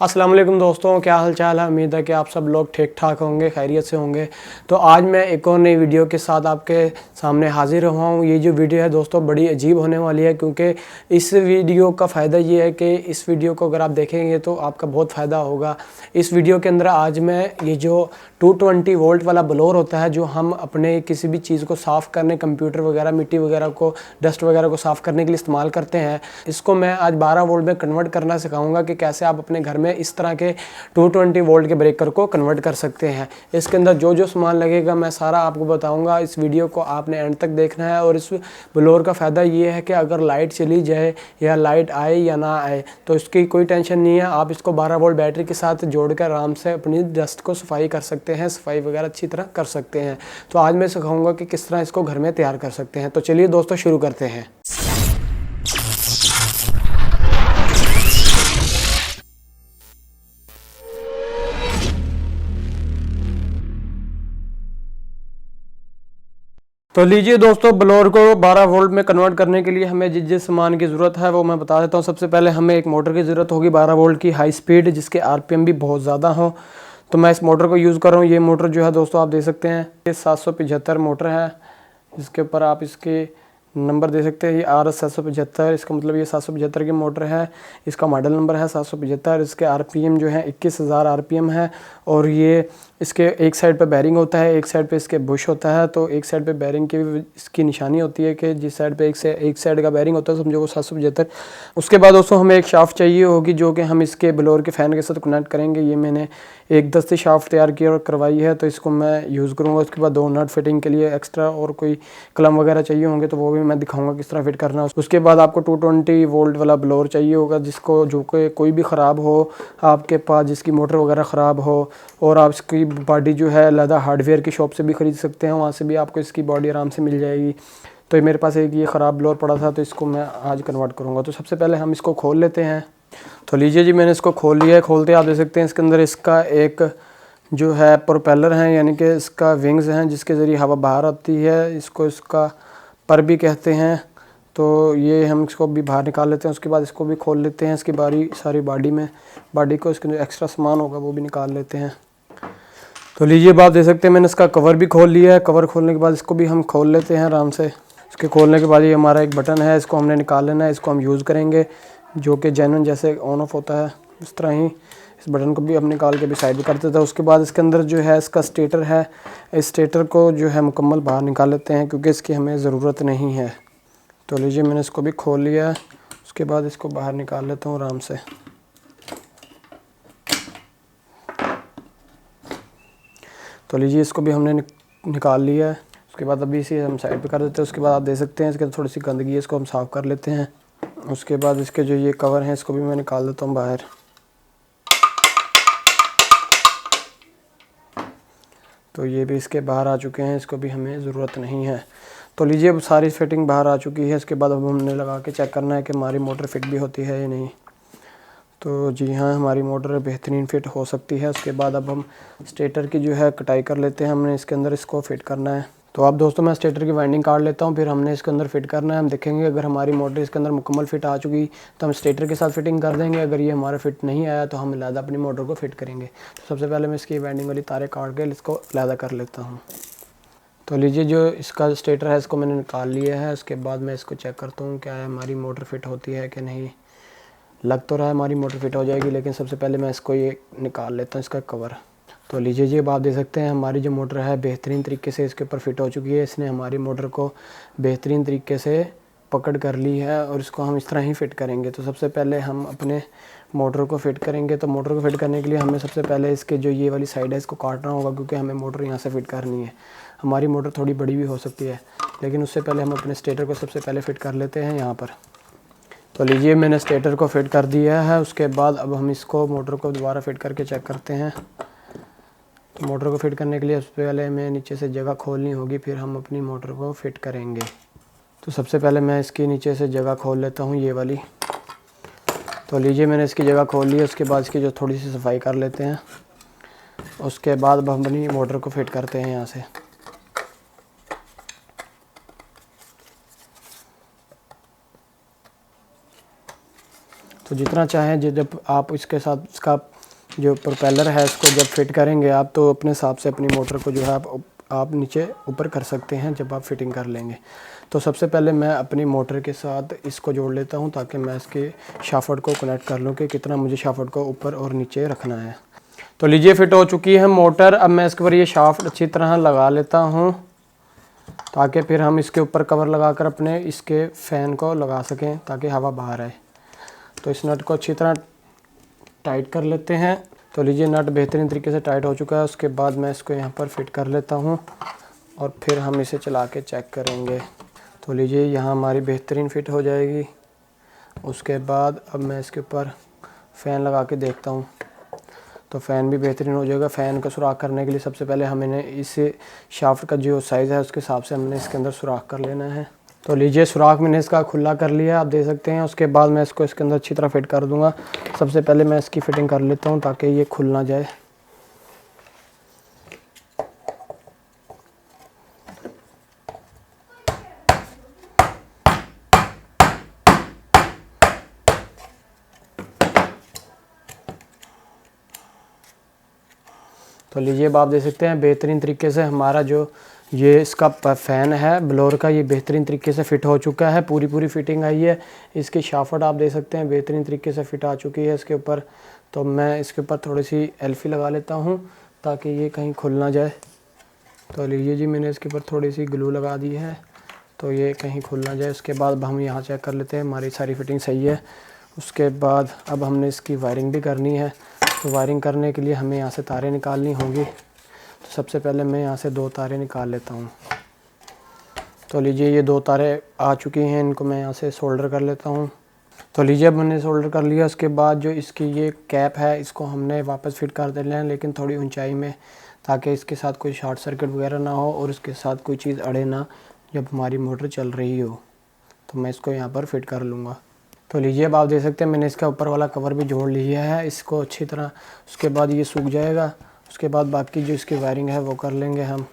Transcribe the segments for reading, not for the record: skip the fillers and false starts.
अस्सलाम वालेकुम दोस्तों, क्या हाल चाल है। उम्मीद है कि आप सब लोग ठीक ठाक होंगे, खैरियत से होंगे। तो आज मैं एक और नई वीडियो के साथ आपके सामने हाजिर हुआ हूँ। ये जो वीडियो है दोस्तों बड़ी अजीब होने वाली है, क्योंकि इस वीडियो का फ़ायदा ये है कि इस वीडियो को अगर आप देखेंगे तो आपका बहुत फ़ायदा होगा। इस वीडियो के अंदर आज मैं ये जो 220 वोल्ट वाला ब्लोअर होता है, जो हम अपने किसी भी चीज़ को साफ़ करने, कंप्यूटर वगैरह, मिट्टी वगैरह को, डस्ट वगैरह को साफ़ करने के लिए इस्तेमाल करते हैं, इसको मैं आज 12 वोल्ट में कन्वर्ट करना सिखाऊंगा कि कैसे आप अपने घर में इस तरह के 220 वोल्ट के ब्रेकर को कन्वर्ट कर सकते हैं। इसके अंदर जो जो सामान लगेगा मैं सारा आपको बताऊंगा। इस वीडियो को आपने एंड तक देखना है। और इस ब्लोअर का फ़ायदा ये है कि अगर लाइट चली जाए या लाइट आए या ना आए तो इसकी कोई टेंशन नहीं है। आप इसको 12 वोल्ट बैटरी के साथ जोड़कर आराम से अपनी डस्ट को सफाई कर सकते हैं, सफाई वगैरह अच्छी तरह कर सकते हैं। तो आज मैं सिखाऊंगा कि किस तरह इसको घर में तैयार कर सकते हैं। तो चलिए दोस्तों शुरू करते हैं। तो लीजिए दोस्तों, ब्लोअर को 12 वोल्ट में कन्वर्ट करने के लिए हमें जिस जिस सामान की ज़रूरत है वो मैं बता देता हूँ। सबसे पहले हमें एक मोटर की ज़रूरत होगी 12 वोल्ट की, हाई स्पीड, जिसके आरपीएम भी बहुत ज़्यादा हो। तो मैं इस मोटर को यूज़ कर रहा हूँ। ये मोटर जो है दोस्तों आप देख सकते हैं, ये 775 मोटर है, जिसके ऊपर आप इसके नंबर दे सकते हैं। ये RS 775, इसका मतलब ये 775 की मोटर है। इसका मॉडल नंबर है 775। इसके आरपीएम जो है 21,000 आरपीएम है। और ये इसके एक साइड पे बैरिंग होता है, एक साइड पे इसके बुश होता है। तो एक साइड पे बैरिंग की इसकी निशानी होती है कि जिस साइड पे एक साइड का बैरिंग होता है, समझो वो 775। उसके बाद दोस्तों हमें एक शाफ्ट चाहिए होगी, जो कि हम इसके ब्लोअर के फ़ैन के साथ कनेक्ट करेंगे। ये मैंने एक दस्ती शाफ्ट तैयार की और करवाई है, तो इसको मैं यूज़ करूँगा। उसके बाद 2 नट फिटिंग के लिए एक्स्ट्रा और कोई कलम वगैरह चाहिए होंगे, तो वो भी मैं दिखाऊंगा किस तरह फिट करना है। उसके बाद आपको 220 वोल्ट वाला ब्लोअर चाहिए होगा, जिसको जो कि कोई भी ख़राब हो आपके पास, जिसकी मोटर वगैरह ख़राब हो, और आप इसकी बॉडी जो है अलहदा हार्डवेयर की शॉप से भी ख़रीद सकते हैं, वहाँ से भी आपको इसकी बॉडी आराम से मिल जाएगी। तो मेरे पास एक ये ख़राब ब्लोअर पड़ा था, तो इसको मैं आज कन्वर्ट करूँगा। तो सबसे पहले हम इसको खोल लेते हैं। तो लीजिए जी, मैंने इसको खोल लिया है। खोलते आप देख सकते हैं इसके अंदर इसका एक जो है प्रोपेलर है, यानी कि इसका विंग्स हैं, जिसके ज़रिए हवा बाहर आती है। इसको इसका पर भी कहते हैं। तो ये हम इसको भी बाहर निकाल लेते हैं। उसके बाद इसको भी खोल लेते हैं। इसकी सारी बॉडी को इसके अंदर एक्स्ट्रा सामान होगा वो भी निकाल लेते हैं। तो लीजिए आप देख सकते हैं मैंने इसका कवर भी खोल लिया है। कवर खोलने के बाद इसको भी हम खोल लेते हैं आराम से। इसके खोलने के बाद ये हमारा एक बटन है, इसको हमने निकाल लेना है। इसको हम यूज़ करेंगे, जो कि जेन्युइन जैसे ऑन ऑफ होता है इस तरह ही। इस बटन को भी हम निकाल के भी साइड में कर देते हैं। उसके बाद इसके अंदर जो है इसका स्टेटर है, इस स्टेटर को जो है मुकम्मल बाहर निकाल लेते हैं, क्योंकि इसकी हमें ज़रूरत नहीं है। तो लीजिए मैंने इसको भी खोल लिया है। उसके बाद इसको बाहर निकाल लेता हूँ आराम से। तो लीजिए इसको भी हमने निकाल लिया है। उसके बाद अभी इसे हम साइड पे कर देते हैं। उसके बाद आप देख सकते हैं इसके थोड़ी सी गंदगी है, इसको हम साफ़ कर लेते हैं। उसके बाद इसके जो ये कवर हैं इसको भी मैं निकाल देता हूँ बाहर। तो ये भी इसके बाहर आ चुके हैं, इसको भी हमें ज़रूरत नहीं है। तो लीजिए अब सारी फिटिंग बाहर आ चुकी है। इसके बाद अब हमने लगा के चेक करना है कि हमारी मोटर फिट भी होती है या नहीं। तो जी हाँ, हमारी मोटर बेहतरीन फिट हो सकती है। उसके बाद अब हम स्टेटर की जो है कटाई कर लेते हैं। हमने इसके अंदर इसको फिट करना है। तो अब दोस्तों मैं स्टेटर की वाइंडिंग काट लेता हूँ, फिर हमने इसके अंदर फिट करना है। हम देखेंगे अगर हमारी मोटर इसके अंदर मुकम्मल फिट आ चुकी तो हम स्टेटर के साथ फिटिंग कर देंगे। अगर ये हमारा फिट नहीं आया तो हम अलहदा अपनी मोटर को फिट करेंगे। तो सबसे पहले मैं इसकी वाइंडिंग वाली तारें काट के इसको अलहदा कर लेता हूँ। तो लीजिए जो इसका स्टेटर है इसको मैंने निकाल लिया है। उसके बाद मैं इसको चेक करता हूँ क्या है हमारी मोटर फिट होती है कि नहीं। लग तो रहा है हमारी मोटर फिट हो जाएगी, लेकिन सबसे पहले मैं इसको ये निकाल लेता हूँ इसका कवर। तो लीजिए जी, अब आप देख सकते हैं हमारी जो मोटर है बेहतरीन तरीके से इसके ऊपर फिट हो चुकी है। इसने हमारी मोटर को बेहतरीन तरीके से पकड़ कर ली है, और इसको हम इस तरह ही फ़िट करेंगे। तो सबसे पहले हम अपने मोटर को फ़िट करेंगे। तो मोटर को फ़िट करने के लिए हमें सबसे पहले इसके जो ये वाली साइड है इसको काटना होगा, क्योंकि हमें मोटर यहाँ से फ़िट करनी है। हमारी मोटर थोड़ी बड़ी भी हो सकती है, लेकिन उससे पहले हम अपने स्टेटर को सबसे पहले फ़िट कर लेते हैं यहाँ पर। तो लीजिए मैंने स्टेटर को फिट कर दिया है। उसके बाद अब हम इसको मोटर को दोबारा फिट करके चेक करते हैं। तो मोटर को फिट करने के लिए सबसे पहले हमें नीचे से जगह खोलनी होगी, फिर हम अपनी मोटर को फिट करेंगे। तो सबसे पहले मैं इसकी नीचे से जगह खोल लेता हूँ, ये वाली। तो लीजिए मैंने इसकी जगह खोल ली है। उसके बाद इसकी जो थोड़ी सी सफाई कर लेते हैं। उसके बाद अब हम अपनी मोटर को फिट करते हैं यहाँ से। तो जितना चाहें, जब आप इसके साथ इसका जो प्रोपेलर है इसको जब फिट करेंगे आप, तो अपने हिसाब से अपनी मोटर को जो है आप नीचे ऊपर कर सकते हैं जब आप फिटिंग कर लेंगे। तो सबसे पहले मैं अपनी मोटर के साथ इसको जोड़ लेता हूं ताकि मैं इसके शाफ्ट को कनेक्ट कर लूं कि कितना मुझे शाफ्ट को ऊपर और नीचे रखना है। तो लीजिए फिट हो चुकी है मोटर। अब मैं इसके ऊपर ये शाफ्ट अच्छी तरह लगा लेता हूं ताकि फिर हम इसके ऊपर कवर लगाकर अपने इसके फ़ैन को लगा सकें ताकि हवा बाहर आए। तो इस नट को अच्छी तरह टाइट कर लेते हैं। तो लीजिए नट बेहतरीन तरीके से टाइट हो चुका है। उसके बाद मैं इसको यहाँ पर फिट कर लेता हूँ और फिर हम इसे चला के चेक करेंगे। तो लीजिए यहाँ हमारी बेहतरीन फिट हो जाएगी। उसके बाद अब मैं इसके ऊपर फ़ैन लगा के देखता हूँ, तो फ़ैन भी बेहतरीन हो जाएगा। फ़ैन का सुराख करने के लिए सबसे पहले हमें इस शाफ्ट का जो साइज़ है उसके हिसाब से हमने इसके अंदर सुराख कर लेना है। तो लीजिए सुराख मैंने इसका खुला कर लिया, आप देख सकते हैं। उसके बाद मैं इसको इसके अंदर अच्छी तरह फिट कर दूंगा। सबसे पहले मैं इसकी फ़िटिंग कर लेता हूं ताकि ये खुल ना जाए। तो लीजिए अब आप देख सकते हैं बेहतरीन तरीके से हमारा जो ये इसका फ़ैन है ब्लोअर का, ये बेहतरीन तरीके से फ़िट हो चुका है। पूरी फिटिंग आई है। इसकी शाफ्ट आप देख सकते हैं बेहतरीन तरीके से फ़िट आ चुकी है इसके ऊपर। तो मैं इसके ऊपर थोड़ी सी एल्फी लगा लेता हूँ ताकि ये कहीं खुल ना जाए। तो लीजिए जी मैंने इसके ऊपर थोड़ी सी ग्लू लगा दी है तो ये कहीं खुल ना जाए। उसके बाद हम यहाँ चेक कर लेते हैं हमारी सारी फ़िटिंग सही है। उसके बाद अब हमने इसकी वायरिंग भी करनी है। तो वायरिंग करने के लिए हमें यहाँ से तारें निकालनी होंगी। तो सबसे पहले मैं यहाँ से 2 तारें निकाल लेता हूँ। तो लीजिए ये 2 तारें आ चुकी हैं, इनको मैं यहाँ से सोल्डर कर लेता हूँ। तो लीजिए अब मैंने सोल्डर कर लिया। उसके बाद जो इसकी ये कैप है इसको हमने वापस फिट कर देना है, लेकिन थोड़ी ऊंचाई में, ताकि इसके साथ कोई शॉर्ट सर्किट वगैरह ना हो और इसके साथ कोई चीज़ अड़े ना जब हमारी मोटर चल रही हो। तो मैं इसको यहाँ पर फिट कर लूँगा। तो लीजिए अब आप देख सकते हैं मैंने इसका ऊपर वाला कवर भी जोड़ लिया है इसको अच्छी तरह। उसके बाद ये सूख जाएगा। उसके बाद बाकी जो इसकी वायरिंग है वो कर लेंगे हम।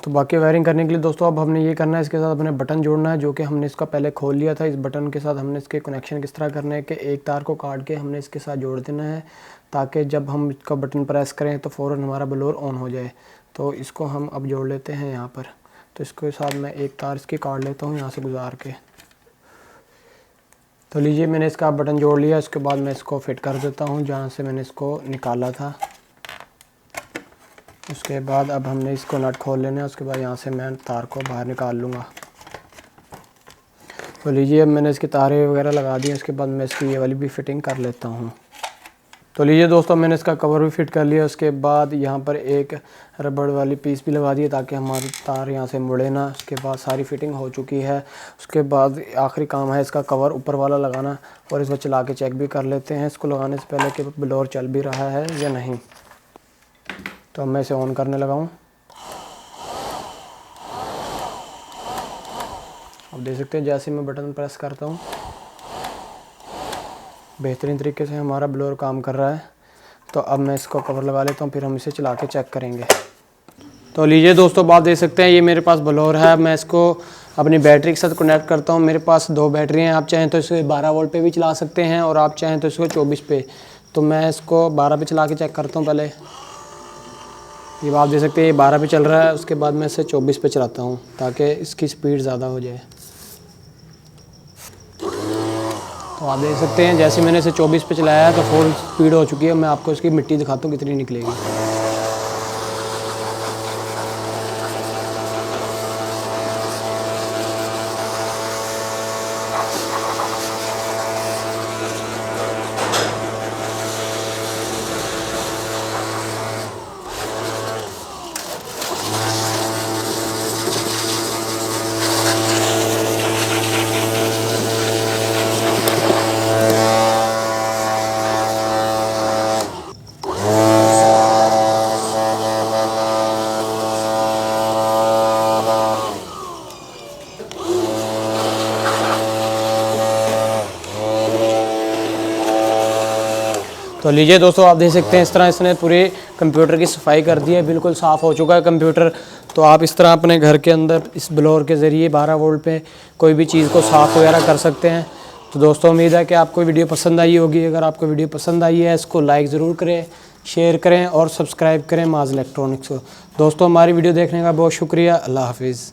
तो बाकी वायरिंग करने के लिए दोस्तों अब हमने ये करना है, इसके साथ अपने बटन जोड़ना है जो कि हमने इसका पहले खोल लिया था। इस बटन के साथ हमने इसके कनेक्शन किस तरह करना है कि एक तार को काट के हमने इसके साथ जोड़ देना है ताकि जब हम इसका बटन प्रेस करें तो फ़ौरन हमारा ब्लोअर ऑन हो जाए। तो इसको हम अब जोड़ लेते हैं यहाँ पर। तो इसके साथ मैं एक तार इसकी काट लेता हूँ यहाँ से गुजार के। तो लीजिए मैंने इसका बटन जोड़ लिया। इसके बाद मैं इसको फिट कर देता हूँ जहाँ से मैंने इसको निकाला था। उसके बाद अब हमने इसको नट खोल लेना है। उसके बाद यहाँ से मैं तार को बाहर निकाल लूँगा। तो लीजिए अब मैंने इसकी तारें वगैरह लगा दी। उसके बाद मैं इसकी ये वाली भी फ़िटिंग कर लेता हूँ। तो लीजिए दोस्तों मैंने इसका कवर भी फिट कर लिया। उसके बाद यहाँ पर एक रबड़ वाली पीस भी लगा दी ताकि हमारी तार यहाँ से मुड़े ना। उसके बाद सारी फिटिंग हो चुकी है। उसके बाद आखिरी काम है इसका कवर ऊपर वाला लगाना और इसको चला के चेक भी कर लेते हैं इसको लगाने से पहले कि ब्लोअर चल भी रहा है या नहीं। तो मैं इसे ऑन करने लगा हूँ। अब देख सकते हैं जैसे मैं बटन प्रेस करता हूँ बेहतरीन तरीके से हमारा ब्लोअर काम कर रहा है। तो अब मैं इसको कवर लगा लेता हूँ, फिर हम इसे चला के चेक करेंगे। तो लीजिए दोस्तों आप देख सकते हैं ये मेरे पास ब्लोअर है। मैं इसको अपनी बैटरी के साथ कनेक्ट करता हूँ। मेरे पास 2 बैटरी हैं। आप चाहें तो इसे 12 वोल्ट पे भी चला सकते हैं और आप चाहें तो इसको 24 पे। तो मैं इसको 12 पे चला के चेक करता हूँ। पहले ये आप देख सकते हैं ये 12 पे चल रहा है। उसके बाद मैं इसे 24 पे चलाता हूँ ताकि इसकी स्पीड ज़्यादा हो जाए। तो आप देख सकते हैं जैसे मैंने इसे 24 पे चलाया है तो फुल स्पीड हो चुकी है। मैं आपको इसकी मिट्टी दिखाता हूँ कितनी निकलेगी। तो लीजिए दोस्तों आप देख सकते हैं इस तरह इसने पूरे कंप्यूटर की सफाई कर दी है। बिल्कुल साफ़ हो चुका है कंप्यूटर। तो आप इस तरह अपने घर के अंदर इस ब्लोअर के ज़रिए 12 वोल्ट पे कोई भी चीज़ को साफ़ वगैरह कर सकते हैं। तो दोस्तों उम्मीद है कि आपको वीडियो पसंद आई होगी। अगर आपको वीडियो पसंद आई है इसको लाइक ज़रूर करें, शेयर करें और सब्सक्राइब करें माज इलेक्ट्रॉनिक्स को। दोस्तों हमारी वीडियो देखने का बहुत शुक्रिया। अल्लाह हाफिज़।